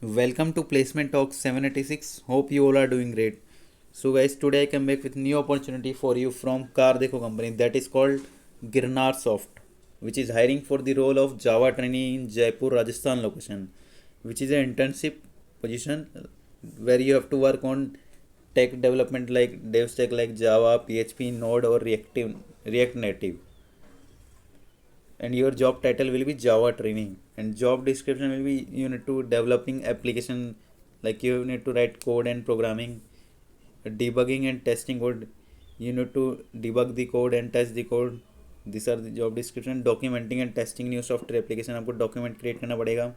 Welcome to Placement Talk 786. Hope you all are doing great. So guys, today I come back with new opportunity for you from Car Dekho company that is called Girnar Soft, which is hiring for the role of Java trainee in Jaipur, Rajasthan location, which is an internship position where you have to work on tech development like dev stack like Java, PHP, Node or React Native, and your job title will be Java training, and job description will be you need to developing application, like you need to write code and programming, debugging and testing code. You need to debug the code and test the code. These are the job description. Documenting and testing new software application, आपको document create करना पड़ेगा.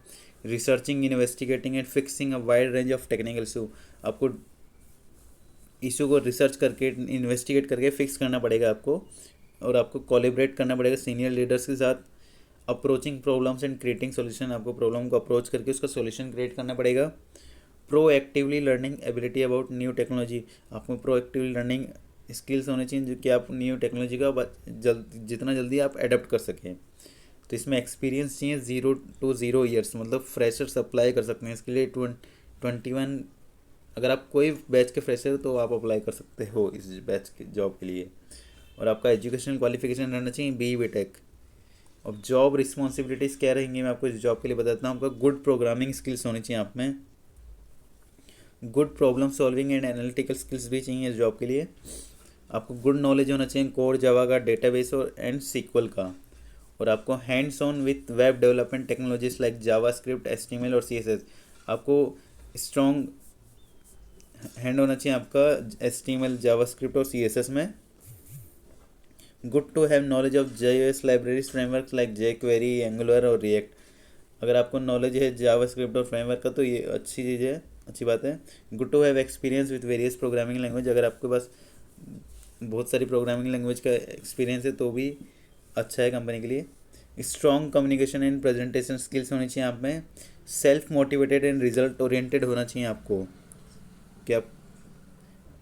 Researching, investigating and fixing a wide range of technical issue, आपको issue को research करके investigate करके fix करना पड़ेगा आपको, और आपको कोलिब्रेट करना पड़ेगा सीनियर लीडर्स के साथ. Approaching problems and creating solution, आपको प्रॉब्लम को अप्रोच करके उसका सॉल्यूशन क्रिएट करना पड़ेगा. Proactively learning ability about new technology, आपको प्रोएक्टिवली लर्निंग स्किल्स होने चाहिए जो कि आप न्यू टेक्नोलॉजी का जितना जल्दी आप एडप्ट कर सकें. तो इसमें एक्सपीरियंस चाहिए 0 to 0 years, मतलब फ्रेशर्स अप्लाई कर सकते हैं इसके लिए. 21, अगर आप कोई बैच के फ्रेशर हो तो आप अप्लाई कर सकते हो इस बैच के जॉब के लिए. और आपका एजुकेशनल क्वालिफिकेशन रहना चाहिए BE/BTech. अब जॉब रिस्पॉन्सिबिलिटीज़ क्या रहेंगी मैं आपको इस जॉब के लिए बताता हूँ. आपका गुड प्रोग्रामिंग स्किल्स होनी चाहिए आप में. Good problem solving and analytical skills भी चाहिए इस जॉब के लिए. आपको गुड नॉलेज होना चाहिए कोर जावा का, डेटाबेस और एंड सीक्वल का. और आपको hands on with web development technologies like JavaScript, HTML और CSS. आपको स्ट्रॉन्ग हैंड होना चाहिए आपका HTML, जावा स्क्रिप्ट और CSS में. Good to have knowledge of JS libraries framework like jQuery, Angular और React. अगर आपको नॉलेज है जावा स्क्रिप्ट और फ्रेमवर्क का तो ये अच्छी चीज़ है, अच्छी बात है. Good to have experience with various programming language, अगर आपके पास बहुत सारी प्रोग्रामिंग लैंग्वेज का एक्सपीरियंस है तो भी अच्छा है कंपनी के लिए. Strong communication and presentation skills होनी चाहिए आप में. Self motivated and result oriented होना चाहिए आपको, कि आप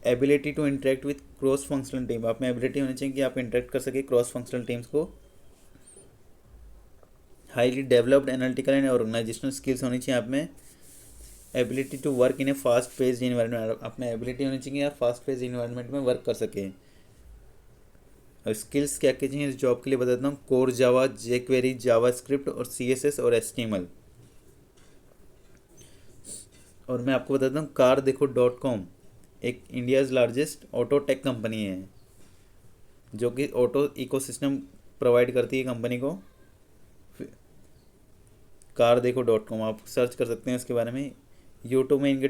ability to interact with cross functional team, आप में एबिलिटी होनी चाहिए कि आप इंटरेक्ट कर सके क्रॉस फंक्शनल टीम्स को. Highly developed analytical and organizational skills होनी चाहिए आप में. Ability to work in a fast paced environment, आप में एबिलिटी होनी चाहिए आप फास्ट पेस्ड इन्वायरमेंट में वर्क कर सकें. और स्किल्स क्या क्या चाहिए इस जॉब के लिए बताता हूँ. कोर जावा, jQuery, जावा स्क्रिप्ट और CSS और HTML. और मैं आपको बताता हूँ car-dekho.com एक India's largest auto tech company है जो कि ऑटो इकोसिस्टम प्रोवाइड करती है कंपनी को. car-dekho.com आप सर्च कर सकते हैं इसके बारे में. यूट्यूब में इनके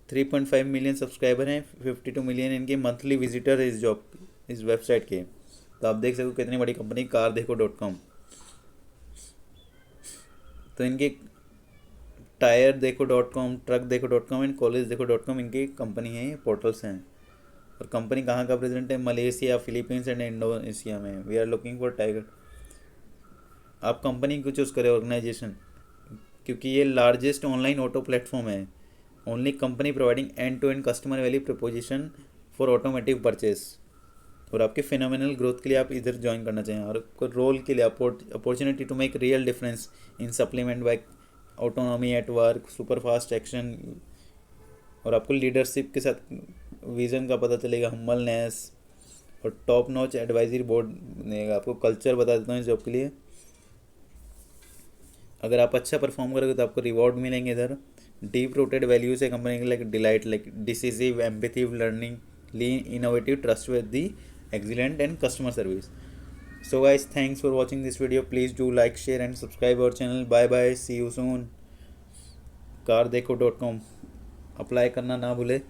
3.5 मिलियन सब्सक्राइबर हैं. 52 मिलियन इनके मंथली विजिटर है इस वेबसाइट के. तो आप देख सकते हो कितनी बड़ी कंपनी car-dekho.com. तो इनके tyre-dekho.com, truck-dekho.com एंड college-dekho.com इनकी कंपनी है, पोर्टल्स हैं. और कंपनी कहाँ का प्रेजेंट है? मलेशिया, फिलीपींस एंड इंडोनेशिया में. We are looking for tiger. आप कंपनी को चूज़ करें, ऑर्गेनाइजेशन, क्योंकि ये लार्जेस्ट ऑनलाइन ऑटो प्लेटफॉर्म है. Only company providing end to end customer value proposition for automotive purchase. और आपके फिनोमिनल ग्रोथ के लिए आप इधर ज्वाइन करना चाहिए. और आपको रोल के लिए opportunity to make real difference in supplement by autonomy at work, super fast action. और आपको लीडरशिप के साथ विज़न का पता चलेगा, हम्बलनेस और टॉप नॉच एडवाइजरी बोर्ड देगा. आपको कल्चर बता देता हूँ इस जॉब के लिए. अगर आप अच्छा परफॉर्म करोगे तो आपको रिवॉर्ड मिलेंगे इधर. डीप रूटेड वैल्यूज है कंपनी के, like delight, like decisive, empathy, learning, lean, innovative, trustworthy, excellent and customer service. So guys, thanks for watching this video. Please do like, share and subscribe our channel. Bye bye, see you soon. car-dekho.com apply करना ना भूले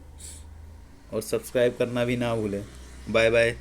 और subscribe करना भी ना भूले. Bye bye.